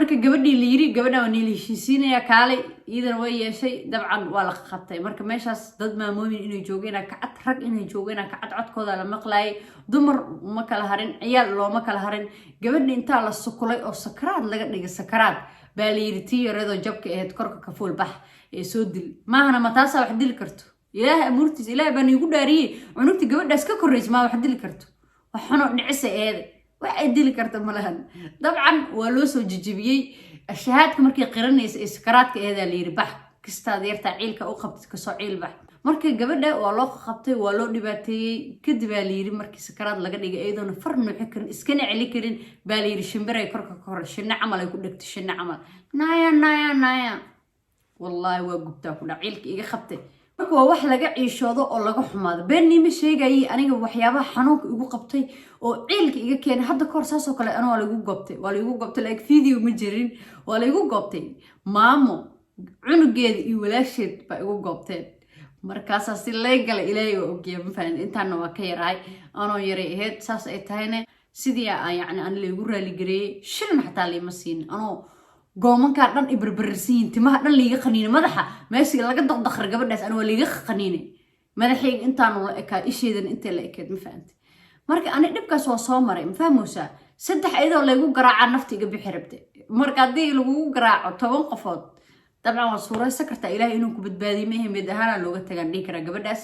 marka gabadhii la yiri gabadha waa niil heshiisiinaya kaalay iidan way yeeshay dabcan waa la qabtay marka meeshaas dad maamooyin inay joogeen ka cad rag inay joogeen ka cad codkooda la maqlaayay dumar ma kala harin ciyaal looma kala harin gabadhii inta la sukulay oo sakaraad laga dhigay sakaraad baa la yiri tii yareedo jabka ahayd korka ka fuul bax ee soo dil maahana ma taas wax dil karto ilaahay amurtiis ilaahay baan igu dhaariyay cunugti gabadhaas ka koreys ma wax dil karto waxano dhicisay eed waxay dili karta malahan dabcan waa loo soo jijibiyay shahaadka markii qiranaysa iskaraadka eeda la yiri bax kasta deerta ciilka u qabtay ka soo ciil bax markii gabadha waa loo qabtay waa loo dhibaateeyay kadib baa la yiri markii iskaraad laga dhigay aydoona farno xikrin iskana celi karin baa la yiri shimbiray korka ka hor shinna camal ay ku dhigtay shinna camal naaya wallahi waa gubtaa ku dhaciilka iga qabtay marka waa wax laga ciishoodo oo laga xumaado beenima sheegay aniga waxyaabaha xanuunka igu qabtay oo ciilka iga keenay hadda koor saasoo kale ana waa lagu gobtay like video ma jirin waa lagu gobtay maamo cunugeeda iyo walaasheed ba igu gobteen markaas si leegal ilaahay oo ogeey ma fahmin intaana waa ka yaraay anoo yaray ahayd saas ay tahayna sidii yani aan leegu raali gareeyay shilin xataa leema siin anoo goomanka dhan ibarbarsiin timaha dhan liiga qaniinay madaxa meeshii laga daqdaqar gabadhaas ana waa liiga qaniinay madaxayga intaan la ekaa isheedan inta la ekeed ma fahamtay marka ani dhibkaas waa soo maray ma fahmoosaa saddex ayadoo lagu garaaca naftiga bixi rabtay marka hadii lagu garaaco 10 qofood dabcan waa suuraysan kartaa ilaahay inuu ku badbaadiyo meeheed ahaan looga tagan dhig kara gabadhaas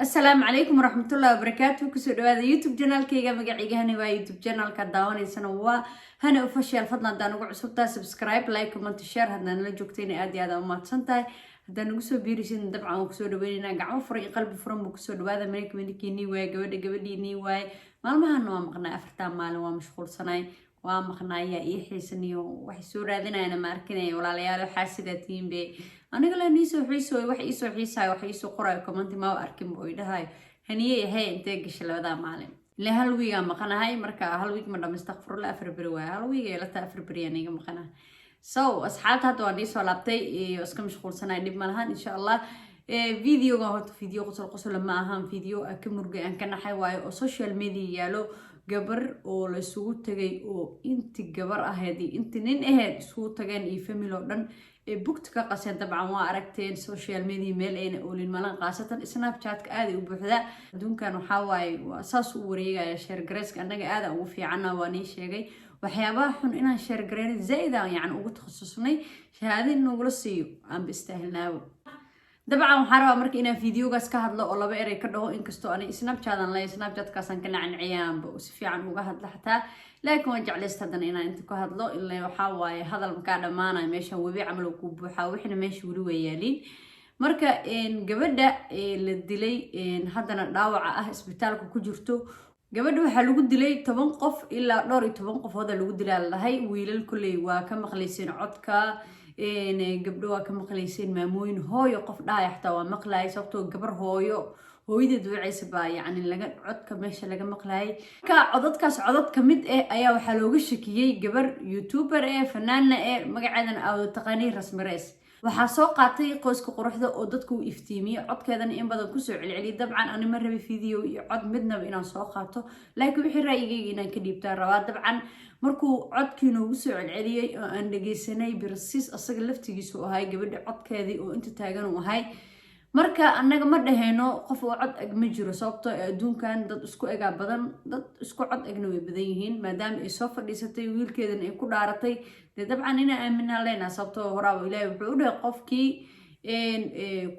السلام عليكم ورحمة الله وبركاته كسر هذا يوتيوب channel كي جا مقعي هنا ويوتيوب channel كداوني سنوا هنا official فضلا دانو عصوبتا سبسكرايب لايك كومنت شير هذا نلجوكتيني أدي هذا وما تسنتاي هذا نقصو بيرسين دبعا وكسر ويننا قعوا فريق قلب فرم بكسر هذا منك منكيني وجودي واي ما هنوا مقنع أفرتان ماله ومشغول صناي ومقنعية إيحيسني وحسور هذنا أنا ماركني ولا ليالو حاسدتين بي أنا قال نيسو حيسو وحيسو حيسا وحيسو قرأ كومنتي ما أركم بويده هاي هنيه هاي أنت قش لودا معلم لهالويجا مقنع هاي مركا هالويج مرة مستغفر الله أفر بروا هالويجا لا تأفر برياني مقنع أصحابها توانيس ولابتي اسكم مشغول سنة دب مالهان إن شاء الله فيديو قهوت فيديو قصر لما أهم فيديو أكمل جان كنا حيواي أو سوشيال ميديا يالو gabar oo la isugu tagay oo inti gabar ahaydii inti nin ahayd isugu tageen iyo family oo dhan ee bugta ka qaseen dabcan waa aragteen social media meel ayna oolin malan qaasatan snapchat ka aad u buuxda adduunkan waxa waaye waa saas u wareegaya share gareeska anaga aad ugu fiicana waan ii sheegay waxyaabaha xun inaan share gareyn zaid yani ugu takhasusnay shahaadin nagu la siiyo aan bistaahilnaawo dabcan waxaan rabaa markii inaan fiidiyogaas ka hadlo oo laba eray ka dhaho inkastoo aan snapchat-an lay snapchat-kaasan ka nacanciyaanba si fiican uga hadla xataa laakiin waan jeclaysta haddana inaan inta ka hadlo ilaa waxaa waaye hadal makaa dhammaanaya meeshan webi camal ku buuxaa wixina meesha weli way yaaliin marka gabadha la dilay haddana dhaawaca ah isbitaalka ku jirto gabadha waxaa lagu dilay 10 qof ilaa 12 qofood lagu dilay lahay wiilal kulay waa ka maqlayseen codka gabdho waa ka maqlayseen maamooyin hooyo qof dhaay xataa waa maqlaay sababtoo gabar hooyadeed wacaysa baa yani laga codka meesha laga maqlaay ka codadkaas codad kamid ayaa waxaa looga shakiyay gabar youtuber fanaana magaceedan aad taqaani rasmi rees waxaa soo qaatay qoyska quruxda oo dadku u iftiimiyay codkeedana in badan ku soo celceliyay dabcan ani ma rabi video iyo cod midnaba inaan soo qaato laakiin wixii raayigayga inaan ka dhiibtaa rabaa dabcan markuu codkiina ugu soo celceliyay oo aan dhageysanay birasiis asaga laftigiisu ahay gabadha codkeedii oo inta taagan uu ahay marka anaga ma dhaheeno qof oo cod ag ma jiro sababtoo adduunkan dad isku egaa badan dad isku cod agna way badan yihiin maadaama ay soo fadhiisatay wiilkeedan ay ku dhaaratay dabcan ina aaminaa leena sababtoo horaa ilaahay wuxuu u dhahay qofkii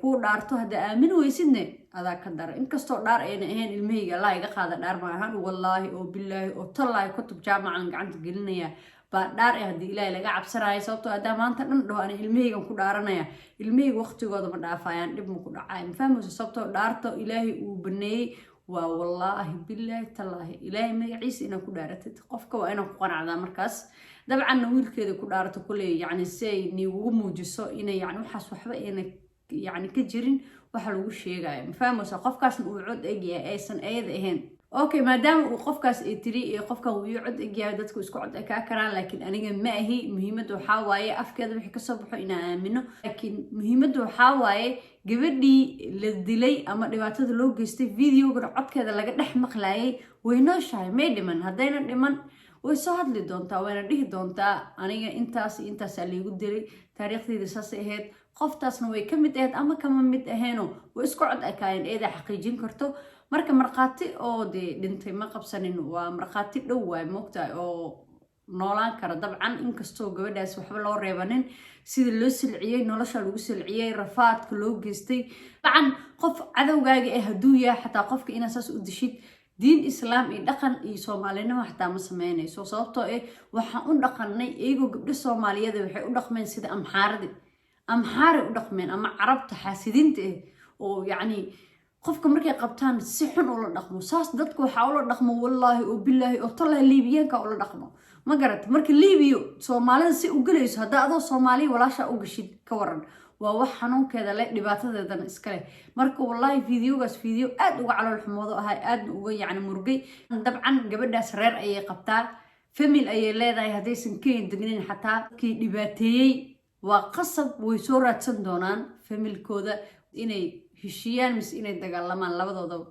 ku dhaarto hadda aamin weysidne adaa ka dara inkastoo dhaar ayna ahayn ilmahayga allah iga qaada dhaar ma ahaan wallaahi oo billaahi oo tallaahi kutub jaamacan gacanta gelinaya baa dhaar haddii ilaahay laga cabsanayo sababtoo haddaa maanta dhan dhaho ana ilmahaygan ku dhaaranaya ilmahayga waqtigooda ma dhaafayaan dhib ma ku dhacay ma fahmayso sababtoo dhaarto ilaahay uu baneeyey waa wallaahi billaahi tallaahi ilaahay magaciisa inaan ku dhaaratid qofka waa inaan ku qanacdaa markaas dabcanna wiilkeeda ku dhaarato kuley yani si ay niugu muujiso inay yani waxaas waxba ayna yani ka jirin waxa lagu sheegayo ma fahmayso qofkaasna uu cod egyahay aysan ayada ahayn okay maadaama uu qofkaas ay tiri qofkan uu cod egyahay dadku isku cod ka karaan laakiin aniga ma ahi muhiimadu waxa waaye afkeeda wixii ka soo baxo inaan aamino laakiin muhiimadu waxa waaye gabadhii la dilay ama dhibaatada loo geystay videoga codkeeda laga dhex maqlaayay way nooshahay may dhiman haddayna dhiman way soo hadli doontaa wayna dhihi doontaa aniga intaas liigu dilay taariikhdeeda saasay ahayd qoftaasna way ka mid ahayd ama kama mid aheeno way isku cod ekaayeen eedaa xaqiijin karto marka markhaati oo dee dhintay ma qabsanin waa markhaati dhow waay moogtahay oo noolaan kara dabcan inkastoo gabadhaas waxba loo reebanin sida loo silciyey nolosha lagu silciyey rafaadka loo geystay dabcan qof cadowgaaga hadduu yahay xataa qofka inaa saas u dishid diin islaam iyo dhaqan iyo soomaalinimo xataa ma sameynayso sababtoo waxaan u dhaqanay iyagoo gabdho soomaaliyeed waxay u dhaqmeen sida amxaaray u dhaqmeen ama carabta xaasidiinta oo yacni qofka markay qabtaan si xun ula dhaqmo saas dadka waxaa ula dhaqmo wallaahi oo bilaahi oo tallahi liibiyaanka ula dhaqmo ma garata marka liibiyo soomaalida si u gelayso haddaa adoo soomaaliya walaashaa u gashid ka waran waa wax xanuunkeeda leh dhibaatadeedana iska leh marka wallaahi fideogaas fideo aad uga calool xumoodo ahay aadna uga yacni murgay dabcan gabadhaas reer ayay qabtaa famil ayay leedahay haddaysan kenya degnayn xataa kii dhibaateeyey waa qasab way soo raadsan doonaan familkooda inay heshiyaan mise inay dagaalamaan labadoodaba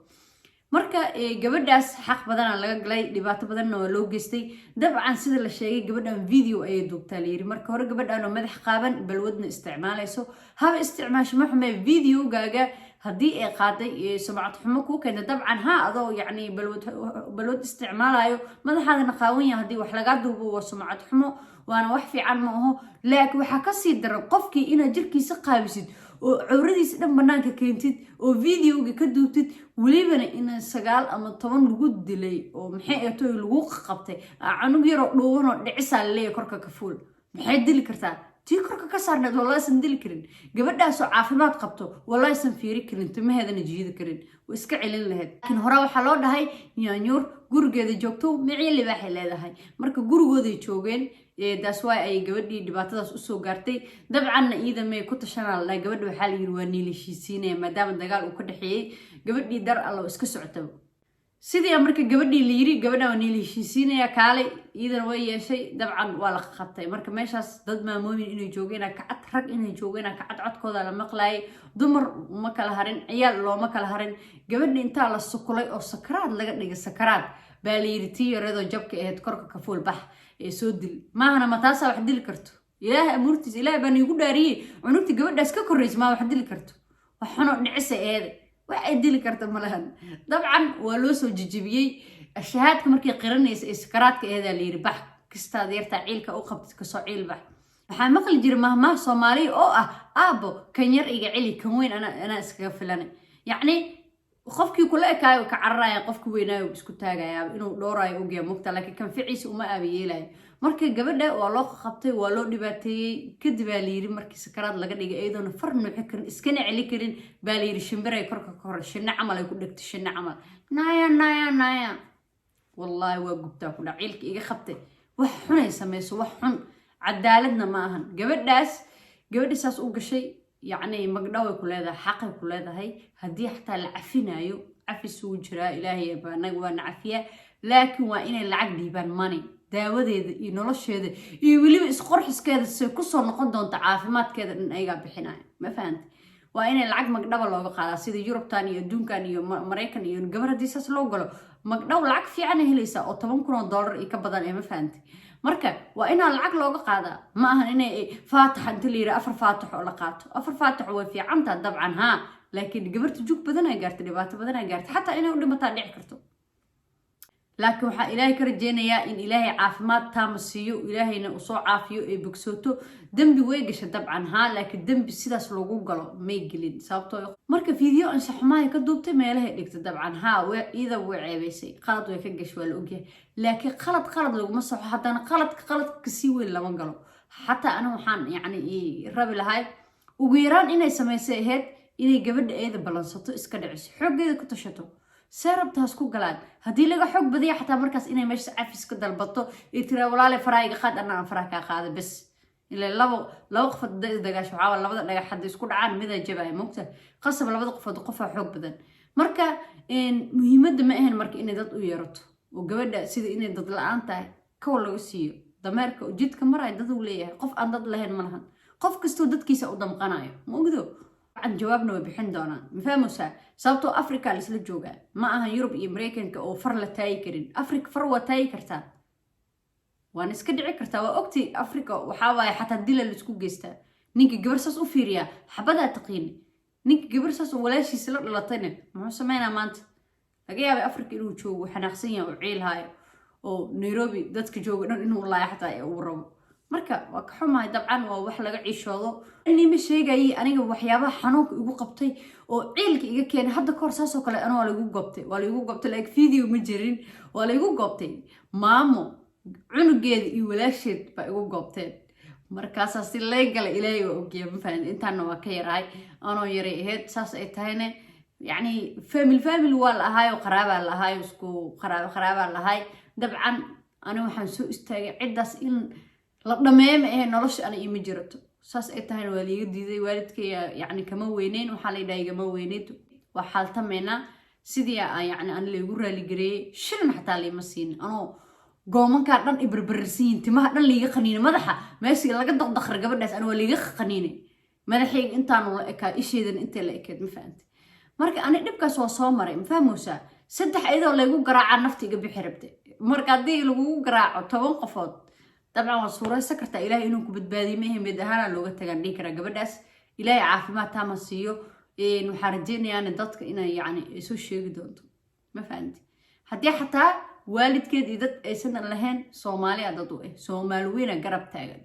marka gabadhaas xaq badana laga galay dhibaato badanna waa loo geystay dabcan sida la sheegay gabadhan video ayay duubtaa layiri marka hore gabadhan oo madax qaaban balwadna isticmaalayso haba isticmaasho ma xume videogaaga haddii ay qaaday sumcad xumo kuu keenta dabcan adoo yacni balwad isticmaalayo madaxaadana qaawan yahay haddii wax lagaa duubo waa sumcad xumo waana wax fiican ma aho laakiin waxaa kasii daran qofkii inaad jirkiisa qaabisid oo cawradiisa dhan banaanka keentid oo videoga ka duubtid welibana ina 9 ama 10 lagu dilay oo maxay ahayd lagu qabtay canug yaroo dhuubanoo dhicisaa laleeyahay korka ka fuul maxay dili kartaa tii korka ka saarneed wallahi san dili karin gabadhaasoo caafimaad qabto wallahi san fiiri karin timaheedana jiidi karin way iska celin lahayd laakiin hore waxaa loo dhahay nyaanyuur gurigeeda joogto miciyo libaaxay leedahay marka gurigooday joogeen daas waay ay gabadhii dhibaatadaas usoo gaartay dabcanna iidamay ku tashanaa gabadha waxaa la yiri waa niilashiisiinaya maadaama dagaal uu ka dhexeeyey gabadhii dar allo iska socotaba sidii marka gabadhii la yiri gabadha waa niilashiisiinaya kaalay iidan way yeeshay dabcan waa la qabtay marka meeshaas dad maamooyin inay joogeen kacad rag inay joogeen kacad codkooda la maqlaayay dumar uma kala harin ciyaal looma kala harin gabadha intaa la sukulay oo sakaraad laga dhigay sakaraad baa la yiri tii yareedoo jabka ahayd korka ka fuul bax soo dil maahana ma taasaa wax dili karto ilaahay amuurtiis ilaahay baan iigu dhaariyey cunugtii gabadhaas ka korraysa maa wax dili karto wax xunoo dhicisa eede wax ay dili karta ma lahan dabcan waa loo soo jijibiyey shahaadka markay qiranaysa ee sakaraadka eedaa la yiri bax kastaad yartaa ciilka u qabtid kasoo ciil bax waxaa maqli jira mahmaah soomaaliya oo aabbo kan yar iga celi kan weyn anaa iskaga filanay yacni qofkii kula ekaayo ka cararaya qofka weynaayo isku taagaya inuu dhoorayo ogyaa mugta laakiin kan ficiisa uma aabayeelayo marka gabadha waa loo qabtay waa loo dhibaateeyey kadib baa la yiri markii sakaraad laga dhigay iyadoona far nuuxi karin iskana celi karin baa la yiri shimbiray korka ka hor shinna camal ay ku dhegtay shinna camal naya wallaahi waa gubtaa ku dhac ciilka iga qabtay wax xunay samayso wax xun cadaaladna ma ahan gabadhi saas u gashay يعني مقدوي كلها حقي كلها هاي هدي حتى العفينايو عفي سوجرا إلهي بنقوان عفية لكن وإن العقد يبان ماني داودي ينولش هذا يولي إسقرحس كذا سكسر نقدون تعافيمات كذا إن أيجا بحناي ما فهمت وإن العقد مقدوي لو بقى سيد يوروب تاني يدون كان يمريكان ينقبر ديساس لو قالوا مقدوي العقد في عنه هليسا أو $8 يكبدان ما فهمت marka waa in lacag looga qaada ma ahan inay faatax inta la yiraahdo afar faatax oo la qaato afar faatax way fiican tahay dabcan laakiin gabarta jug badan ay gaartay dhibaato badan ay gaartay xataa inay u dhimataa dhici karto laakiin waxa ilaahay ka rajeynayaa in ilaahay caafimaad taam siiyo ilaahayna u soo caafiyo ee bogsooto dambi way gashay dabcan laakiin dambi sidaas loogu galo may gelin sababtoo marka video aan saxmaay ka duubtay meelaha dhigtay dabcan iyada way ceebaysay qalad way ka gashay waa la ogyahay laakiin qalad lagu ma saxo hadana qalad ka sii weyn lama galo xataa ana waxaan yacni rabi lahay ugu yaraan inay samaysay ahayd inay gabadha eeda balansato iska dhiciso xoogeeda ku tashato سربتاس كو قلان هدي لغا حق بديا حتى مركز إني مش عفيس كده البطو يترى ولا لي فرايق خاد أنا فراك خاد بس إلا لو قفت دقا شعاع ولا بدأ لقى حد يسكت عن ماذا جبهه مكتر قصب ولا بدأ قفة حق بدن مركا إن مهمة ما إهن مركا إني ضد ويرت وجبنا سيد إني ضد الآن تاع كول وسيو دمرك جيت كمرة ضد وليه قف عن ضد لهن منهن قف كستو ضد كيس قدام قناية موجودو عن جوابنا وبحن دونا مفهموا سبتو أفريقيا لسه جوجا ما أها يوروب أمريكان كأو فرلا تايكرين أفريقيا فروا تايكرتان waan iska dhici kartaa waa ogtay Afrika waxaa waaye xataa dila la isku geystaa ninka gabar saas u fiiriya xabadaa taqiin ninka gabar saas walaashiisa la dhalatayna muxuu sameynaa maanta laga yaabay Afrika inuu joogo xanaaqsan yahay oo ciilhayo oo Nairobi dadka jooga dhan inuu laayo xataa uu rabo marka waa ka xumahay dabcan waa wax laga ciishoodo inii ma sheegay aniga waxyaabaha xanuunka igu qabtay oo ciilka iga keenay hadda koor saas oo kale ana waa lagu gobtay like video ma jirin waa lagu gobtay maamo cunugeeda iyo walaasheed baa igu gobteen markaas si legal ilaahay oo ogeey ma fahmin intaana waa ka yaraay anoo yaray ahayd saas ay tahayna يعني family ولا هاي وقرابة لا هاي وسكو قرابة لا هاي dabcan أنا waxaan soo istaagay cidaas in la dhameeyay ee nolosh ana ii majirto saas ay tahay waliga diiday waalidkay yani kama weyneyn waxa la yiraahdaa kama weyneed waxa xaltameena sidii yani aan leegu raali gareeyay shilin xataa leema siin anoo goomanka dhan ibarbarsiin timaha dhan liiga qaniin madaxa meeshii laga daqdaqar gabadhaas aan waliga qaniinay madaxay intaan la ekaa isheedan inta la ekeed ma fahanti marka ani dhibkaas waa soo maray ma fahmoosaa saddex ayadoo lagu garaaca naftiga bixi rabtay marka hadii lagu garaaco 10 qofood dabcan waa suuraysan kartaa ilaahay inuu ku badbaadiyo ma mid ahaan looga tagan dhig kara gabadhaas ilaahay caafimaad taama siiyo waxaan rajeynayaa dadka inay yani isu sheegi doonto ma fahanti hadii xataa waalidkeed iyo dad aysan lahayn Soomaali dad u Soomaali weyn garab taagan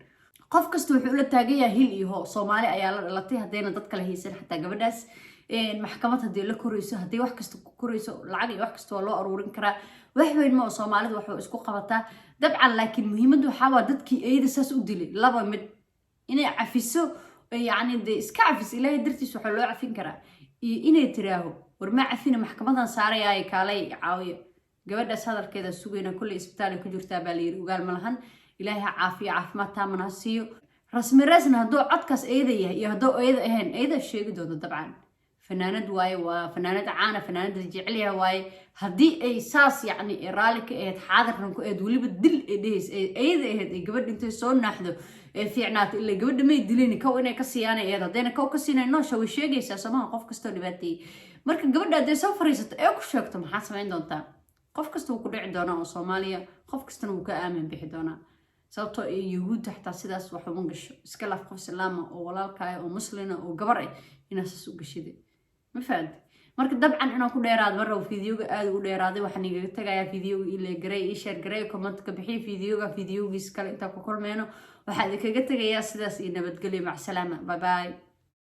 qof kasta wuxuu la taagayaa hil iyo hoo Soomaali ayaa la dhalatay hadayna dad kale haysan xataa gabadhaas maxkamad hadii la korayso hadii wax kasta ku korayso lacag iyo wax kasta loo aruurin karaa wax weyn ma Soomaalidu wax isku qabataa dabcan laakiin muhiimadu waxa waa dadkii ayda saas u dilay laba mid inay cafiso yani iska cafis ilaahay dartiis waxa loo cafin karaa inay tiraaho war ma cafina maxkamadan saarayay kaalay caawiyo gabadhaas hadalkeeda sugayna kulli isbitaal ku jirtaa baa leeyahay ogaal ma lahan ilaahay caafimaad taamana siiyo rasmi rasna hadoo codkaas ayda yahay iyo hadoo ayda ahayn ayda sheegi doonto dabcan فنانات واي وفنانات عانة فنانات جعليها واي هدي أي ساس يعني إرالك إيه حاضر نكو إيه دولي بدل إيديس إيه قبل أنت صون نحذو في عنات اللي قبل ما يدليني كو إني كسيانة إيه دينا كو كسينا إنه شو الشيء جيسا سما قف كستوري باتي مركب قبل ده سوف ريست إيه كشكتم حاسم عندهم تا قف كستو كل عندنا وصوماليا قف كستو كآمن بحدنا sababtoo yahuud taxta sidaas wax ugu gasho iska laaf qof islaama oo walaalkaaga oo muslina oo gabar ah inaas u gashiday ma fahanti marka dabcan inaan ku dheeraad mar oo fiidiyoga aad u dheeraaday waxaan iga tagayaa fiidiyoga ila garay share garay comment ka bixi fiidiyogiis kale inta ku kulmeeno waxaan kaga tagayaa sidaas iyo nabadgelyo mac salaama bye bye